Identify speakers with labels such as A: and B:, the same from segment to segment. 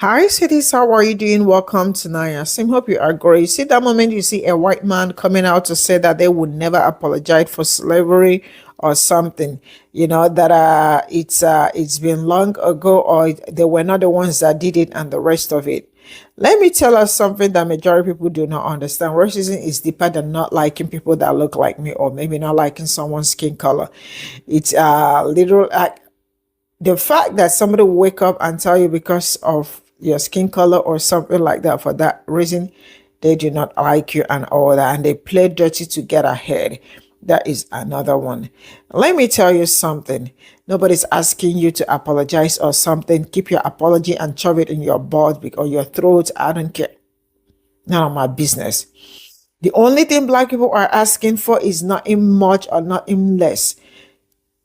A: Hi, cities. How are you doing? Welcome to Naya. Sim, hope you are great. See that moment you see a white man coming out to say that they would never apologize for slavery or something. That it's been long ago, or they were not the ones that did it, and the rest of it. Let me tell us something that majority people do not understand. Racism is deeper than not liking people that look like me, or maybe not liking someone's skin color. It's literal. The fact that somebody will wake up and tell you because of your skin color or something like that, for that reason they do not like you and all that, and they play dirty to get ahead, that is another one. Let me tell you something. Nobody's asking you to apologize or something. Keep your apology and shove it in your butt or your throat. I don't care. None of my business. The only thing black people are asking for is nothing much or nothing less.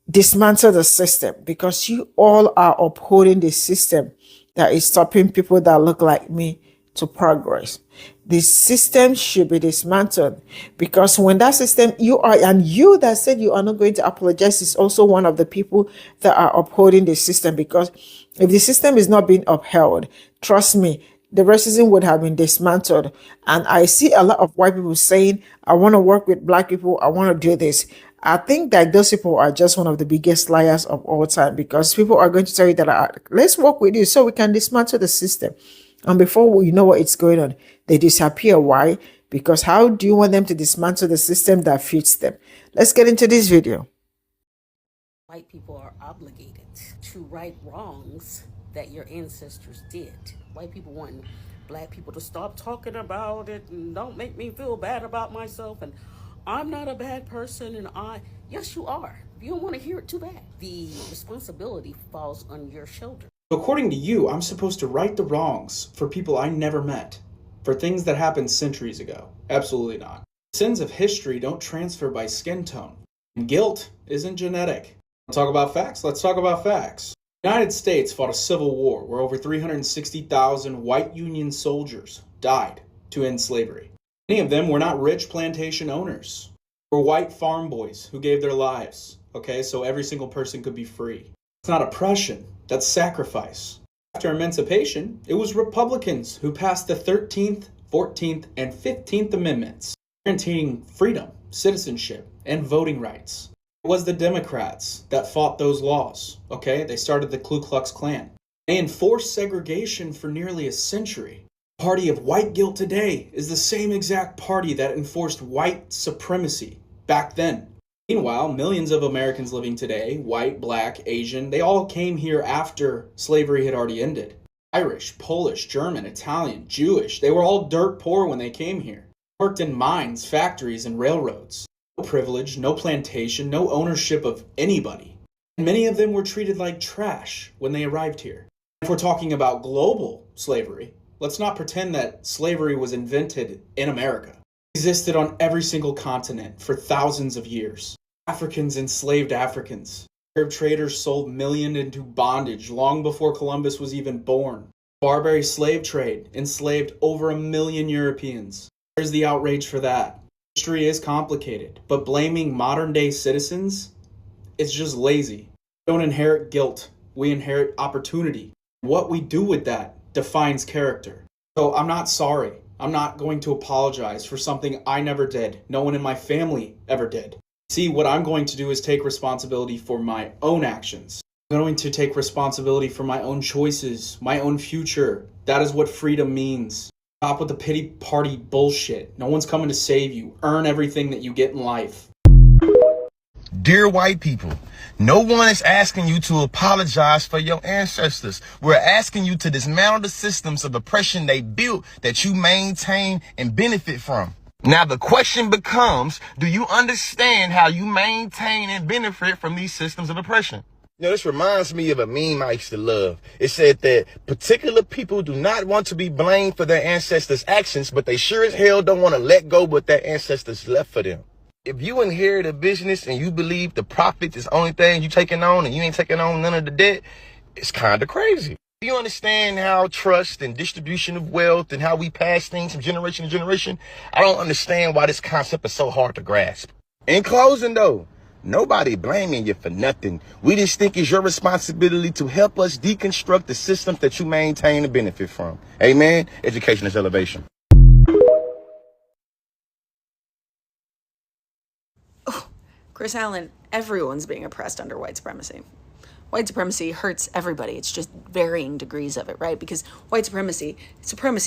A: Dismantle the system, because you all are upholding the system that is stopping people that look like me to progress. The system should be dismantled, because when that system, you that said you are not going to apologize is also one of the people that are upholding the system. Because if the system is not being upheld, trust me, the racism would have been dismantled. And I see a lot of white people saying, I want to work with black people, I want to do this. I think that those people are just one of the biggest liars of all time, because people are going to tell you that let's work with you so we can dismantle the system. And before you know what is going on, they disappear. Why? Because how do you want them to dismantle the system that fits them? Let's get into this video.
B: White people are obligated to right wrongs that your ancestors did. White people want black people to stop talking about it and don't make me feel bad about myself, and I'm not a bad person, and yes, you are. If you don't want to hear it, too bad. The responsibility falls on your shoulder.
C: According to you, I'm supposed to right the wrongs for people I never met, for things that happened centuries ago. Absolutely not. Sins of history don't transfer by skin tone, and guilt isn't genetic. Let's talk about facts. Let's talk about facts. The United States fought a civil war where over 360,000 white Union soldiers died to end slavery. Many of them were not rich plantation owners. They were white farm boys who gave their lives, okay, so every single person could be free. It's not oppression, that's sacrifice. After emancipation, it was Republicans who passed the 13th, 14th, and 15th Amendments, guaranteeing freedom, citizenship, and voting rights. It was the Democrats that fought those laws, okay? They started the Ku Klux Klan. They enforced segregation for nearly a century. The party of white guilt today is the same exact party that enforced white supremacy back then. Meanwhile, millions of Americans living today, white, black, Asian, they all came here after slavery had already ended. Irish, Polish, German, Italian, Jewish, they were all dirt poor when they came here. Worked in mines, factories, and railroads. No privilege, no plantation, no ownership of anybody. And many of them were treated like trash when they arrived here. If we're talking about global slavery, let's not pretend that slavery was invented in America. It existed on every single continent for thousands of years. Africans enslaved Africans. Arab traders sold millions into bondage long before Columbus was even born. Barbary slave trade enslaved over 1 million Europeans. Where's the outrage for that? History is complicated, but blaming modern-day citizens is just lazy. We don't inherit guilt. We inherit opportunity. What we do with that defines character. So I'm not sorry. I'm not going to apologize for something I never did. No one in my family ever did. See, what I'm going to do is take responsibility for my own actions. I'm going to take responsibility for my own choices, my own future. That is what freedom means. Stop with the pity party bullshit. No one's coming to save you. Earn everything that you get in life.
D: Dear white people, no one is asking you to apologize for your ancestors. We're asking you to dismantle the systems of oppression they built that you maintain and benefit from. Now the question becomes, do you understand how you maintain and benefit from these systems of oppression? You know, this reminds me of a meme I used to love. It said that particular people do not want to be blamed for their ancestors' actions, but they sure as hell don't want to let go what their ancestors left for them. If you inherit a business and you believe the profit is the only thing you taking on and you ain't taking on none of the debt, it's kind of crazy. Do you understand how trust and distribution of wealth and how we pass things from generation to generation? I don't understand why this concept is so hard to grasp. In closing, though, Nobody blaming you for nothing. We just think it's your responsibility to help us deconstruct the systems that you maintain and benefit from. Amen. Education is elevation.
E: Chris Allen, everyone's being oppressed under white supremacy. White supremacy hurts everybody. It's just varying degrees of it, right? Because white supremacy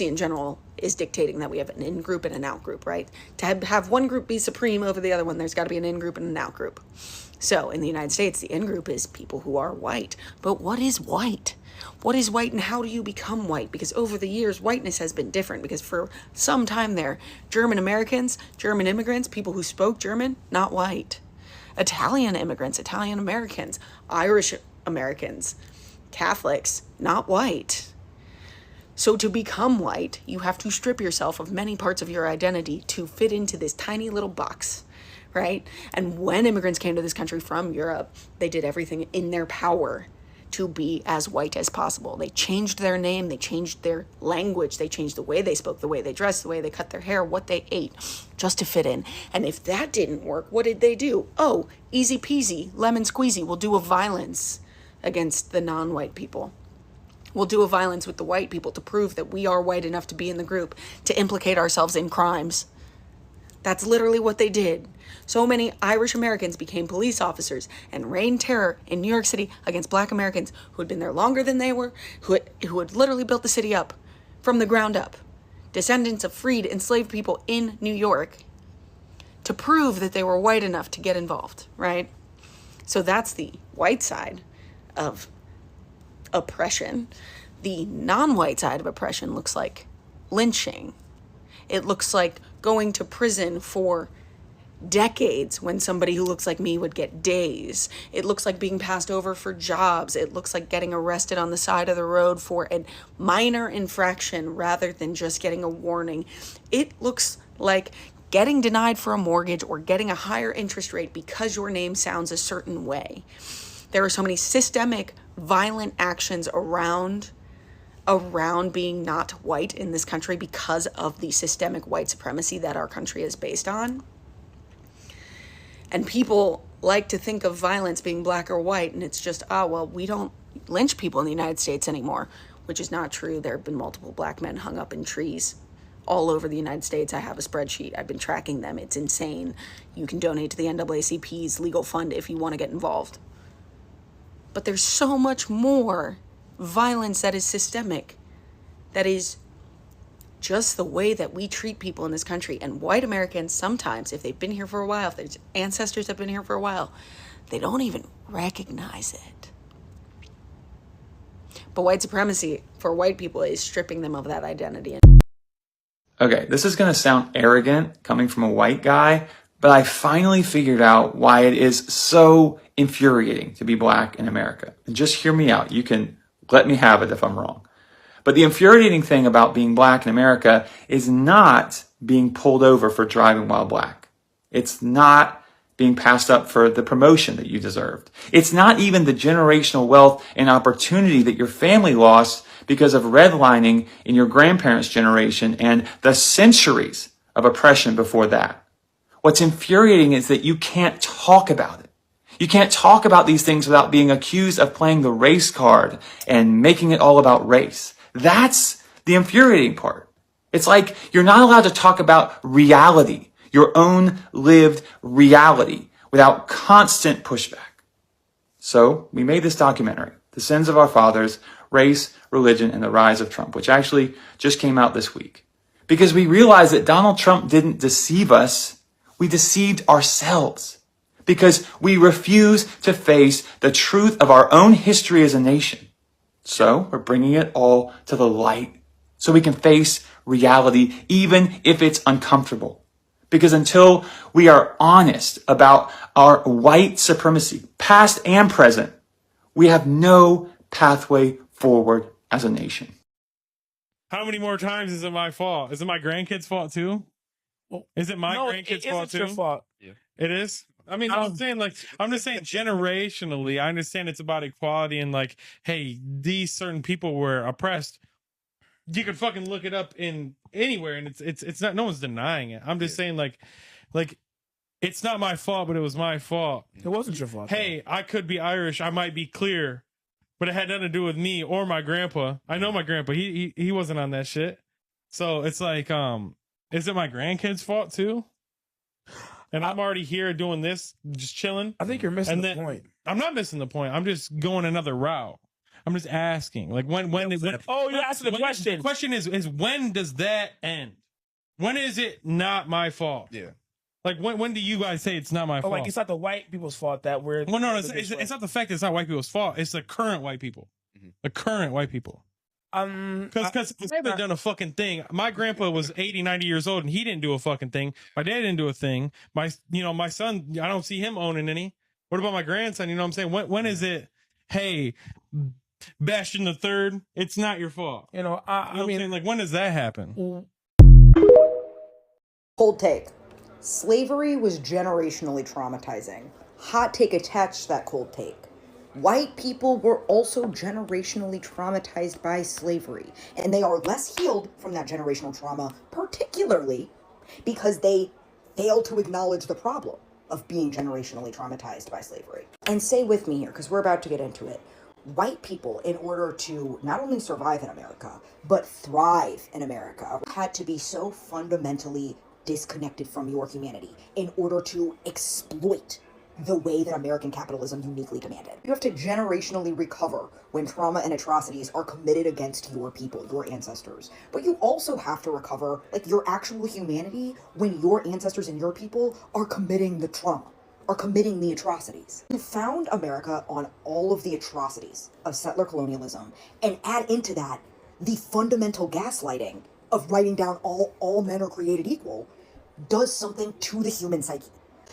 E: in general, is dictating that we have an in-group and an out-group, right? To have one group be supreme over the other one, there's got to be an in-group and an out-group. So in the United States, the in-group is people who are white. But what is white? What is white and how do you become white? Because over the years, whiteness has been different. Because for some time there, German Americans, German immigrants, people who spoke German, not white. Italian immigrants, Italian Americans, Irish Americans, Catholics, not white. So to become white, you have to strip yourself of many parts of your identity to fit into this tiny little box, right? And when immigrants came to this country from Europe, they did everything in their power to be as white as possible. They changed their name, they changed their language, they changed the way they spoke, the way they dressed, the way they cut their hair, what they ate, just to fit in. And if that didn't work, what did they do? Oh, easy peasy, lemon squeezy, we'll do a violence against the non-white people. We'll do a violence with the white people to prove that we are white enough to be in the group, to implicate ourselves in crimes. That's literally what they did. So many Irish Americans became police officers and rained terror in New York City against black Americans who had been there longer than they were, who had literally built the city up from the ground up. Descendants of freed, enslaved people in New York, to prove that they were white enough to get involved, right? So that's the white side of oppression. The non-white side of oppression looks like lynching. It looks like going to prison for decades when somebody who looks like me would get days. It looks like being passed over for jobs. It looks like getting arrested on the side of the road for a minor infraction rather than just getting a warning. It looks like getting denied for a mortgage or getting a higher interest rate because your name sounds a certain way. There are so many systemic, violent actions around being not white in this country because of the systemic white supremacy that our country is based on. And people like to think of violence being black or white, and it's just, we don't lynch people in the United States anymore, which is not true. There have been multiple black men hung up in trees all over the United States. I have a spreadsheet. I've been tracking them. It's insane. You can donate to the NAACP's legal fund if you want to get involved. But there's so much more violence that is systemic, that is just the way that we treat people in this country. And white Americans, sometimes, if they've been here for a while, if their ancestors have been here for a while, they don't even recognize it. But white supremacy for white people is stripping them of that identity.
F: Okay, this is going to sound arrogant coming from a white guy, but I finally figured out why it is so infuriating to be black in America. And just hear me out. You can let me have it if I'm wrong. But the infuriating thing about being black in America is not being pulled over for driving while black. It's not being passed up for the promotion that you deserved. It's not even the generational wealth and opportunity that your family lost because of redlining in your grandparents' generation and the centuries of oppression before that. What's infuriating is that you can't talk about it. You can't talk about these things without being accused of playing the race card and making it all about race. That's the infuriating part. It's like you're not allowed to talk about reality, your own lived reality, without constant pushback. So we made this documentary, The Sins of Our Fathers, Race, Religion, and the Rise of Trump, which actually just came out this week. Because we realized that Donald Trump didn't deceive us, we deceived ourselves. Because we refuse to face the truth of our own history as a nation. So we're bringing it all to the light so we can face reality, even if it's uncomfortable. Because until we are honest about our white supremacy, past and present, we have no pathway forward as a nation.
G: How many more times is it my fault? Is it my grandkids' fault too? Is it my grandkids' fault too? Your fault. Yeah. It is? I mean, I'm just saying generationally, I understand it's about equality and like, hey, these certain people were oppressed. You can fucking look it up in anywhere and it's not, no one's denying it. I'm just saying like It's not my fault, but it was my fault.
H: It wasn't your fault.
G: Hey, I could be Irish. I might be clear, but it had nothing to do with me or my grandpa. I know my grandpa. He wasn't on that shit. So it's like, is it my grandkids' fault too? And I'm already here doing this, just chilling.
H: I think you're missing the point.
G: I'm not missing the point. I'm just going another route. I'm just asking, like when
H: oh, you're asking the question.
G: The question is when does that end? When is it not my fault?
H: Yeah.
G: Like when do you guys say it's not my fault?
H: Like it's not the white people's fault that we're.
G: Well, no, it's not the fact that it's not white people's fault. It's the current white people. The current white people. Because I haven't done a fucking thing. My grandpa was 80, 90 years old and he didn't do a fucking thing. My dad didn't do a thing. My son, I don't see him owning any. What about my grandson? You know what I'm saying? When is it, hey, Bastion the Third, it's not your fault? I mean, like, when does that happen?
I: Cold take. Slavery was generationally traumatizing. Hot take attached to that cold take. White people were also generationally traumatized by slavery, and they are less healed from that generational trauma, particularly because they fail to acknowledge the problem of being generationally traumatized by slavery. And say with me here, because we're about to get into it, white people, in order to not only survive in America, but thrive in America, had to be so fundamentally disconnected from your humanity in order to exploit the way that American capitalism uniquely demanded. You have to generationally recover when trauma and atrocities are committed against your people, your ancestors. But you also have to recover, like, your actual humanity when your ancestors and your people are committing the trauma, are committing the atrocities. You found America on all of the atrocities of settler colonialism and add into that the fundamental gaslighting of writing down all men are created equal does something to the human psyche.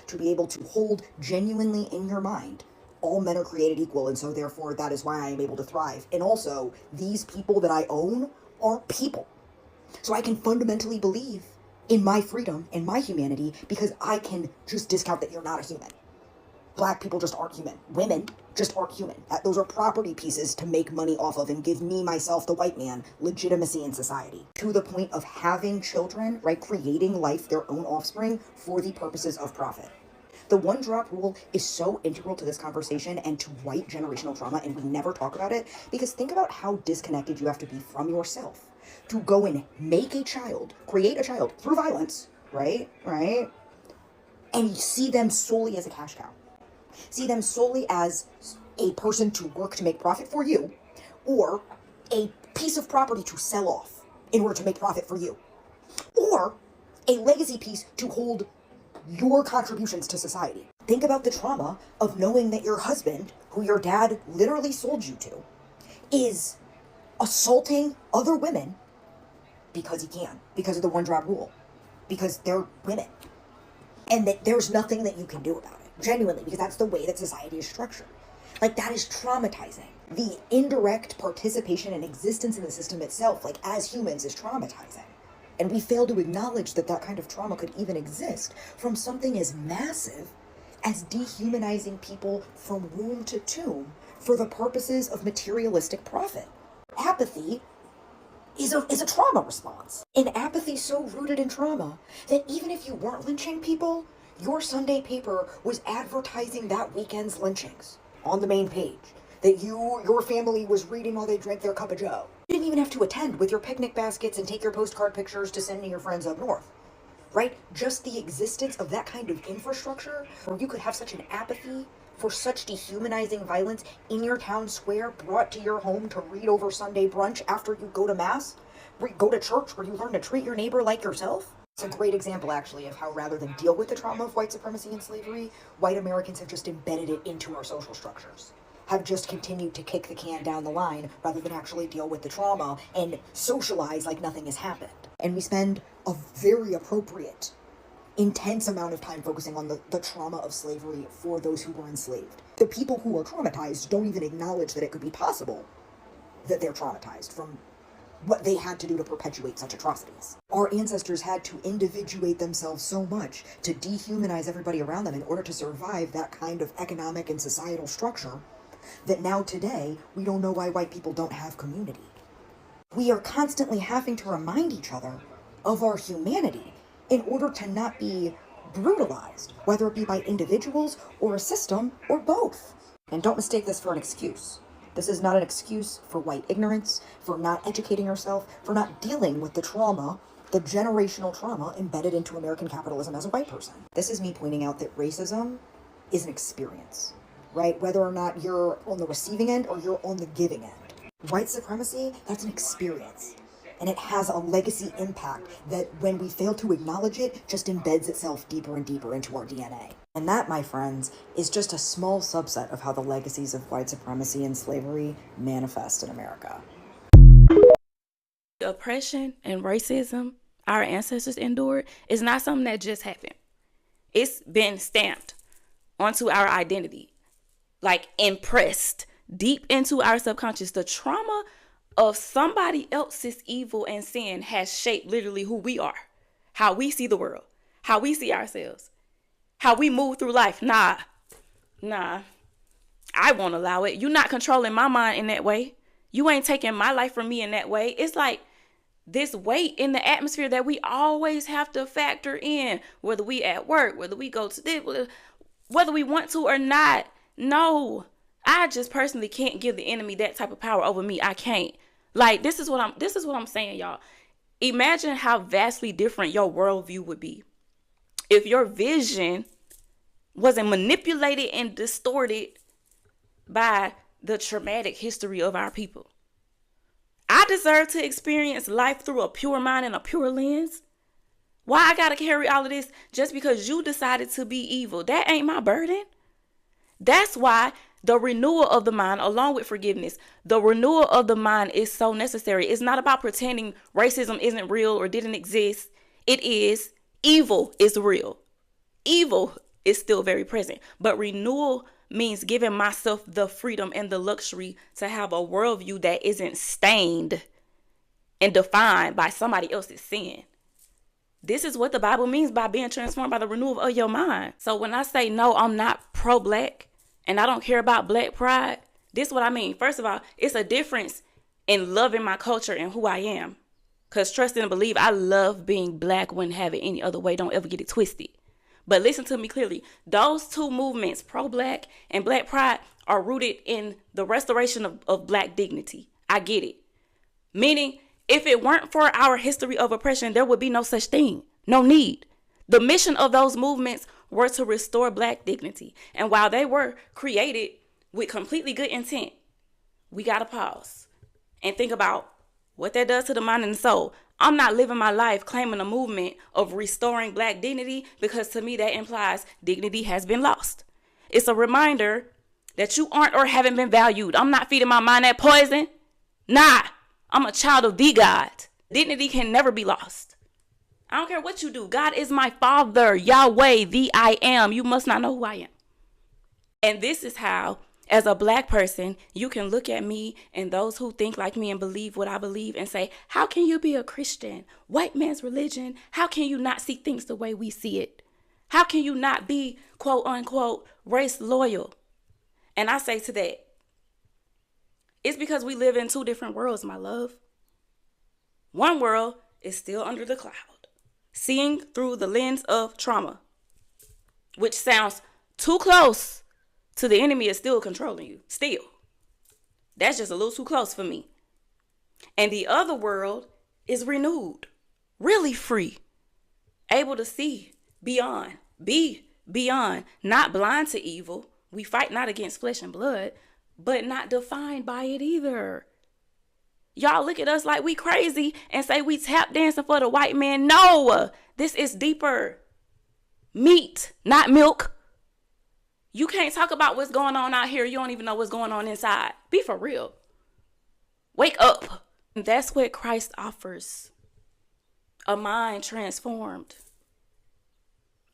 I: To be able to hold genuinely in your mind, all men are created equal, and so therefore that is why I am able to thrive. And also, these people that I own are people. So I can fundamentally believe in my freedom and my humanity because I can just discount that you're not a human. Black people just aren't human. Women just aren't human. Those are property pieces to make money off of and give me, myself, the white man, legitimacy in society. To the point of having children, right, creating life, their own offspring, for the purposes of profit. The one-drop rule is so integral to this conversation and to white generational trauma, and we never talk about it, because think about how disconnected you have to be from yourself to go and make a child, create a child through violence, right, and see them solely as a cash cow. See them solely as a person to work to make profit for you, or a piece of property to sell off in order to make profit for you, or a legacy piece to hold your contributions to society. Think about the trauma of knowing that your husband, who your dad literally sold you to, is assaulting other women because he can, because of the one-drop rule, because they're women, and that there's nothing that you can do about it. Genuinely, because that's the way that society is structured. Like, that is traumatizing. The indirect participation and existence in the system itself, like, as humans, is traumatizing. And we fail to acknowledge that that kind of trauma could even exist from something as massive as dehumanizing people from womb to tomb for the purposes of materialistic profit. Apathy is a trauma response. And apathy so rooted in trauma that even if you weren't lynching people, your Sunday paper was advertising that weekend's lynchings on the main page. That your family was reading while they drank their cup of joe. You didn't even have to attend with your picnic baskets and take your postcard pictures to send to your friends up north. Right? Just the existence of that kind of infrastructure where you could have such an apathy for such dehumanizing violence in your town square brought to your home to read over Sunday brunch after you go to mass, go to church where you learn to treat your neighbor like yourself. It's a great example, actually, of how rather than deal with the trauma of white supremacy and slavery, white Americans have just embedded it into our social structures. Have just continued to kick the can down the line rather than actually deal with the trauma and socialize like nothing has happened. And we spend a very appropriate, intense amount of time focusing on the trauma of slavery for those who were enslaved. The people who are traumatized don't even acknowledge that it could be possible that they're traumatized from what they had to do to perpetuate such atrocities. Our ancestors had to individuate themselves so much to dehumanize everybody around them in order to survive that kind of economic and societal structure that now today we don't know why white people don't have community. We are constantly having to remind each other of our humanity in order to not be brutalized, whether it be by individuals or a system or both. And don't mistake this for an excuse. This is not an excuse for white ignorance, for not educating yourself, for not dealing with the trauma, the generational trauma embedded into American capitalism as a white person. This is me pointing out that racism is an experience, right? Whether or not you're on the receiving end or you're on the giving end. White supremacy, that's an experience. And it has a legacy impact that, when we fail to acknowledge it, just embeds itself deeper and deeper into our DNA. And that, my friends, is just a small subset of how the legacies of white supremacy and slavery manifest in America.
J: Oppression and racism our ancestors endured is not something that just happened. It's been stamped onto our identity, like impressed deep into our subconscious. The trauma of somebody else's evil and sin has shaped literally who we are, how we see the world, how we see ourselves, how we move through life. Nah, I won't allow it. You're not controlling my mind in that way. You ain't taking my life from me in that way. It's like this weight in the atmosphere that we always have to factor in, whether we at work, whether we go to this, whether we want to or not. No, I just personally can't give the enemy that type of power over me. I can't. Like, this is what I'm saying, y'all. Imagine how vastly different your worldview would be if your vision wasn't manipulated and distorted by the traumatic history of our people. I deserve to experience life through a pure mind and a pure lens. Why I gotta carry all of this just because you decided to be evil? That ain't my burden. That's why the renewal of the mind, along with forgiveness, the renewal of the mind is so necessary. It's not about pretending racism isn't real or didn't exist. It is. Evil is real. Evil is still very present. But renewal means giving myself the freedom and the luxury to have a worldview that isn't stained and defined by somebody else's sin. This is what the Bible means by being transformed by the renewal of your mind. So when I say no, I'm not pro-black and I don't care about black pride, this is what I mean. First of all, it's a difference in loving my culture and who I am. Because trust and believe, I love being black, wouldn't have it any other way. Don't ever get it twisted. But listen to me clearly. Those two movements, pro-black and black pride, are rooted in the restoration of black dignity. I get it. Meaning, if it weren't for our history of oppression, there would be no such thing. No need. The mission of those movements were to restore black dignity. And while they were created with completely good intent, we got to pause and think about what that does to the mind and the soul. I'm not living my life claiming a movement of restoring black dignity, because to me that implies dignity has been lost. It's a reminder that you aren't or haven't been valued. I'm not feeding my mind that poison. Nah, I'm a child of the God. Dignity can never be lost. I don't care what you do. God is my Father, Yahweh, the I am. You must not know who I am. And this is how, as a black person, you can look at me and those who think like me and believe what I believe and say, how can you be a Christian? White man's religion. How can you not see things the way we see it? How can you not be, quote unquote, race loyal? And I say to that, it's because we live in two different worlds, my love. One world is still under the cloud, seeing through the lens of trauma, which sounds too close to the enemy is still controlling you. Still. That's just a little too close for me. And the other world is renewed, really free, able to see beyond, be beyond, not blind to evil. We fight not against flesh and blood, but not defined by it either. Y'all look at us like we crazy and say we tap dancing for the white man. No, this is deeper. Meat, not milk. You can't talk about what's going on out here. You don't even know what's going on inside. Be for real. Wake up. And that's what Christ offers. A mind transformed.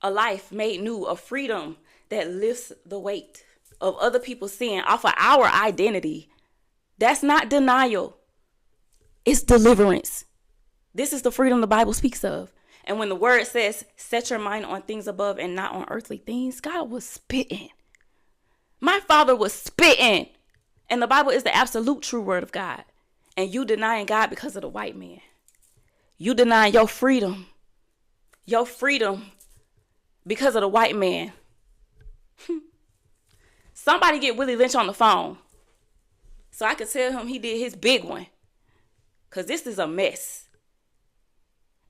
J: A life made new. A freedom that lifts the weight of other people's sin off of our identity. That's not denial. It's deliverance. This is the freedom the Bible speaks of. And when the word says, set your mind on things above and not on earthly things, God was spitting. My Father was spitting. And the Bible is the absolute true word of God. And you denying God because of the white man. You denying your freedom. Your freedom because of the white man. Somebody get Willie Lynch on the phone so I could tell him he did his big one. Because this is a mess.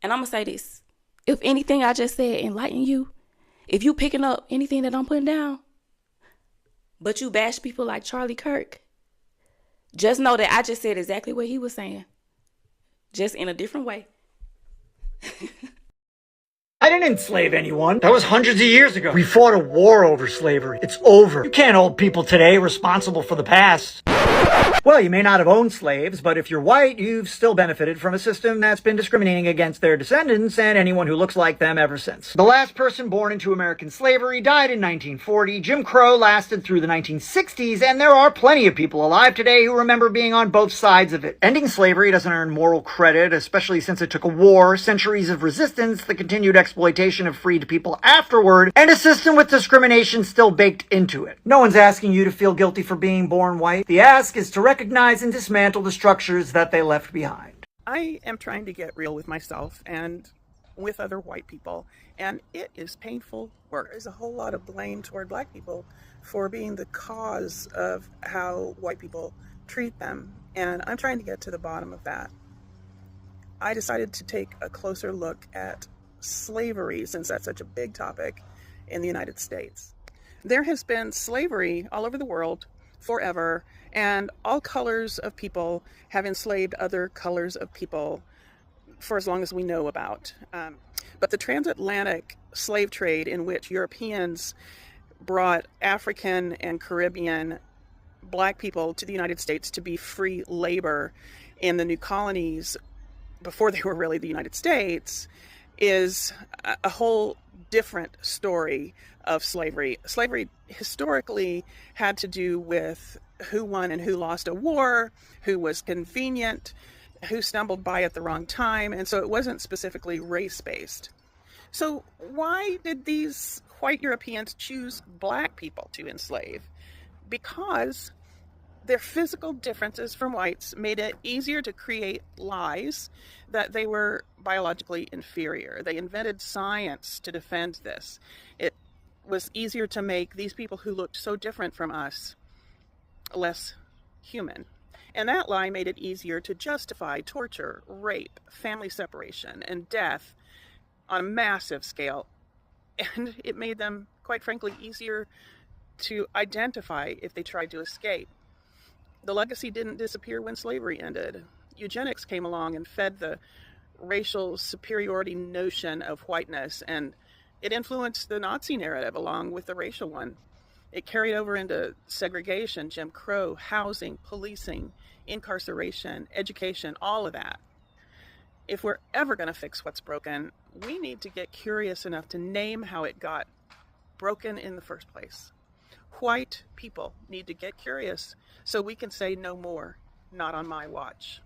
J: And I'm going to say this. If anything I just said enlighten you, if you picking up anything that I'm putting down, but you bash people like Charlie Kirk, just know that I just said exactly what he was saying. Just in a different way.
K: I didn't enslave anyone. That was hundreds of years ago. We fought a war over slavery. It's over. You can't hold people today responsible for the past. Well, you may not have owned slaves, but if you're white, you've still benefited from a system that's been discriminating against their descendants and anyone who looks like them ever since. The last person born into American slavery died in 1940. Jim Crow lasted through the 1960s, and there are plenty of people alive today who remember being on both sides of it. Ending slavery doesn't earn moral credit, especially since it took a war, centuries of resistance, the continued exploitation of freed people afterward, and a system with discrimination still baked into it. No one's asking you to feel guilty for being born white. The ask is to recognize and dismantle the structures that they left behind.
L: I am trying to get real with myself and with other white people, and it is painful work. There's a whole lot of blame toward black people for being the cause of how white people treat them, and I'm trying to get to the bottom of that. I decided to take a closer look at slavery, since that's such a big topic in the United States. There has been slavery all over the world forever, and all colors of people have enslaved other colors of people for as long as we know about. But the transatlantic slave trade, in which Europeans brought African and Caribbean black people to the United States to be free labor in the new colonies before they were really the United States, is a whole different story of slavery. Slavery historically had to do with who won and who lost a war, who was convenient, who stumbled by at the wrong time, and so it wasn't specifically race-based. So why did these white Europeans choose black people to enslave? Because their physical differences from whites made it easier to create lies that they were biologically inferior. They invented science to defend this. It was easier to make these people who looked so different from us less human. And that lie made it easier to justify torture, rape, family separation, and death on a massive scale. And it made them, quite frankly, easier to identify if they tried to escape. The legacy didn't disappear when slavery ended. Eugenics came along and fed the racial superiority notion of whiteness, and it influenced the Nazi narrative along with the racial one. It carried over into segregation, Jim Crow, housing, policing, incarceration, education, all of that. If we're ever going to fix what's broken, we need to get curious enough to name how it got broken in the first place. White people need to get curious so we can say no more, not on my watch.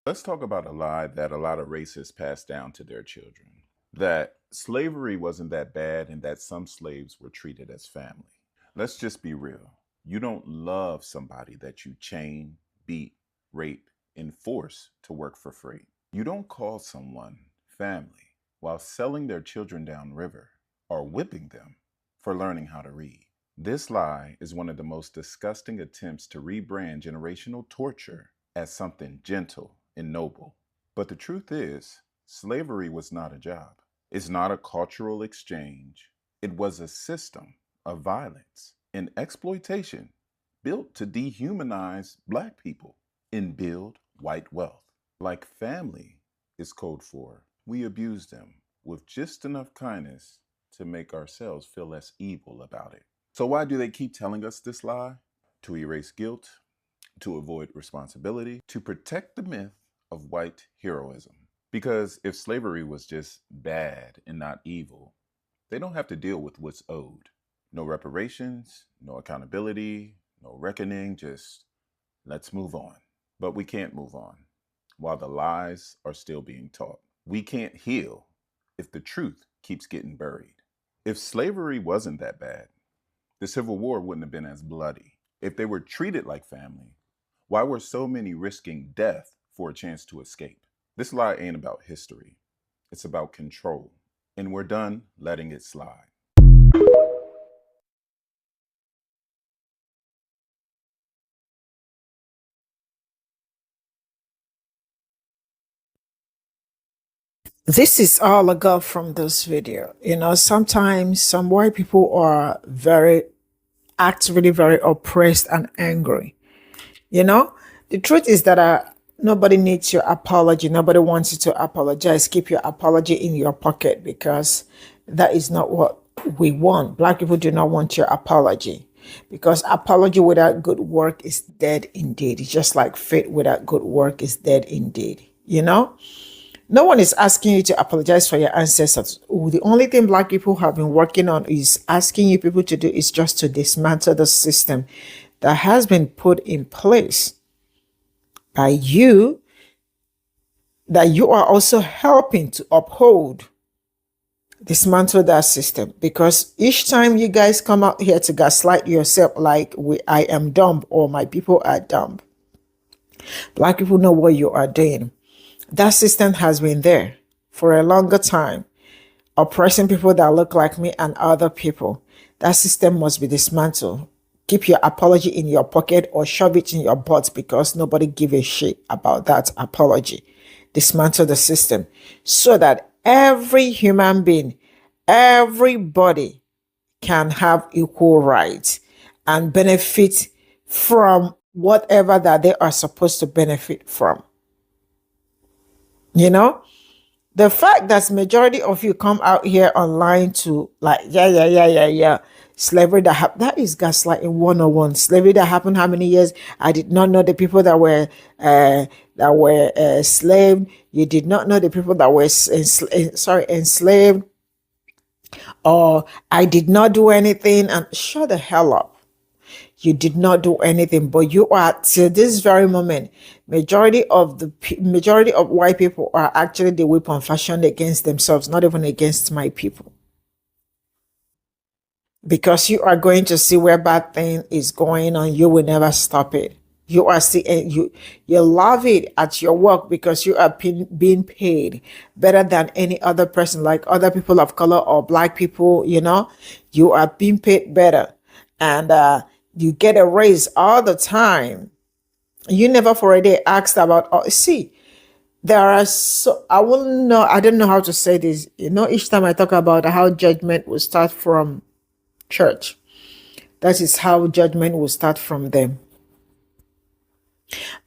M: Let's talk about a lie that a lot of racists pass down to their children. That slavery wasn't that bad and that some slaves were treated as family. Let's just be real. You don't love somebody that you chain, beat, rape, and force to work for free. You don't call someone family while selling their children downriver or whipping them for learning how to read. This lie is one of the most disgusting attempts to rebrand generational torture as something gentle and noble. But the truth is, slavery was not a job. It's not a cultural exchange. It was a system of violence and exploitation built to dehumanize Black people and build white wealth. Like family is code for, we abuse them with just enough kindness to make ourselves feel less evil about it. So why do they keep telling us this lie? To erase guilt, to avoid responsibility, to protect the myth of white heroism. Because if slavery was just bad and not evil, they don't have to deal with what's owed. No reparations, no accountability, no reckoning, just let's move on. But we can't move on while the lies are still being taught. We can't heal if the truth keeps getting buried. If slavery wasn't that bad, the Civil War wouldn't have been as bloody. If they were treated like family, why were so many risking death for a chance to escape? This lie ain't about history. It's about control. and we're done letting it slide.
A: This is all I got from this video. You know, sometimes some white people are act really very oppressed and angry. You know, the truth is that nobody needs your apology. Nobody wants you to apologize. Keep your apology in your pocket, because that is not what we want. Black people do not want your apology, because apology without good work is dead indeed. It's just like faith without good work is dead indeed. You know, no one is asking you to apologize for your ancestors. The only thing Black people have been working on is asking you people to do is just to dismantle the system that has been put in place by you, that you are also helping to uphold, dismantle that system. Because each time you guys come out here to gaslight yourself like I am dumb or my people are dumb, Black people know what you are doing. That system has been there for a longer time, oppressing people that look like me and other people. That system must be dismantled. Keep your apology in your pocket or shove it in your butt, because nobody give a shit about that apology. Dismantle the system so that every human being, everybody can have equal rights and benefit from whatever that they are supposed to benefit from. You know, the fact that majority of you come out here online to like, yeah, slavery that is gaslighting 101. Slavery that happened how many years? I did not know the people that were enslaved. You did not know the people that were enslaved. Or I did not do anything. And shut the hell up. You did not do anything, but you are, till this very moment, majority of white people are actually the weapon fashioned against themselves, not even against my people. Because you are going to see where bad thing is going on, you will never stop it. You are you love it at your work because you are being paid better than any other person, like other people of color or Black people. You know, you are being paid better, and you get a raise all the time. You never for a day asked about, see, there are I don't know how to say this. You know, each time I talk about how judgment will start from church, that is how judgment will start from them.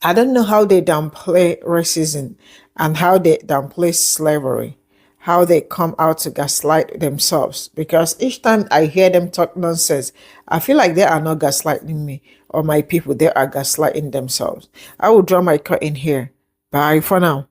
A: I don't know how they downplay racism and how they downplay slavery, how they come out to gaslight themselves. Because each time I hear them talk nonsense, I feel like they are not gaslighting me or my people. They are gaslighting themselves. I will draw my curtain here. Bye for now.